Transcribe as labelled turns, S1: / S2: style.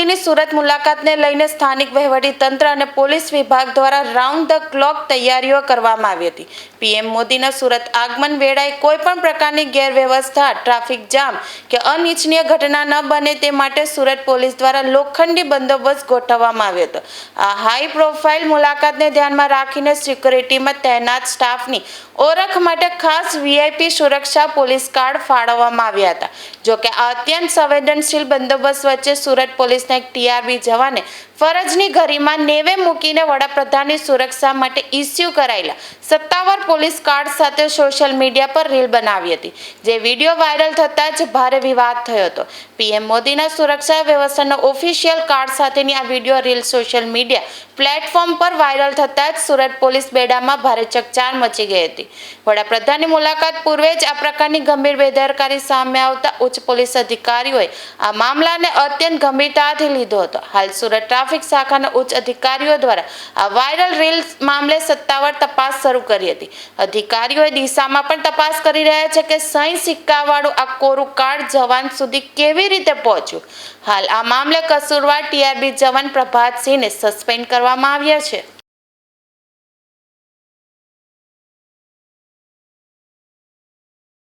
S1: મોદીની સુરત મુલાકાતને લઈને સ્થાનિક વહીવટીતંત્ર અને પોલીસ વિભાગ દ્વારા રાઉન્ડ ધ ક્લોક તૈયારીઓ કરવામાં આવી હતી। પીએમ મોદીના સુરત આગમન વેળાએ કોઈ પણ પ્રકારની ગેરવ્યવસ્થા, ટ્રાફિક જામ કે અનિચ્છનીય ઘટના ન બને તે માટે સુરત પોલીસ દ્વારા લોખંડી બંદોબસ્ત ગોઠવવામાં આવ્યો હતો। આ હાઈ પ્રોફાઇલ મુલાકાતને ધ્યાનમાં રાખીને સિક્યોરિટીમાં તૈનાત સ્ટાફની ઓળખ માટે ખાસ વીઆઈપી સુરક્ષા પોલીસ કાર્ડ ફાળવવામાં આવ્યા હતા। જોકે આ અત્યંત સંવેદનશીલ બંદોબસ્ત વચ્ચે સુરત પોલીસના એક ટીઆરબી જવાને ફરજની ઘરીમાં નેવે મૂકીને વડાપ્રધાનની સુરક્ષા માટે ઇસ્યુ કરાયેલા સત્તાવાર પોલીસ કાર્ડ સાથે સોશિયલ મીડિયા પર રીલ બનાવી હતી, જે વિડીયો વાયરલ થતાં જ ભારે વિવાદ થયો હતો। પીએમ મોદીના સુરક્ષા વ્યવસ્થાના ઓફિશિયલ કાર્ડ સાથેની આ video reel social media platform પર વાયરલ થતાં જ સુરત પોલીસ બેડામાં ભારે ચકચાર મચી ગઈ હતી। વડાપ્રધાનની મુલાકાત પૂર્વે જ આ પ્રકારની ગંભીર બેદરકારી સામે આવતા ઉચ્ચ પોલીસ અધિકારીઓએ આ મામલાને અત્યંત ગંભીરતાથી લીધો હતો। હાલ સુરત ટ્રાફિક શાખાના ઉચ્ચ અધિકારીઓ દ્વારા આ વાયરલ રીલ મામલે સત્તાવાર તપાસ શરૂ કરી હતી। અધિકારીઓએ દિશામાં પણ તપાસ કરી રહ્યા છે કે સહી સિક્કાવાળું આ કોરું કાર્ડ જવાન સુધી કેવી રીતે પહોંચ્યું। હાલ આ મામલે કસૂરવાર ટીઆરબી જવાન પ્રભાતસિંહને સસ્પેન્ડ કરવામાં આવ્યા છે।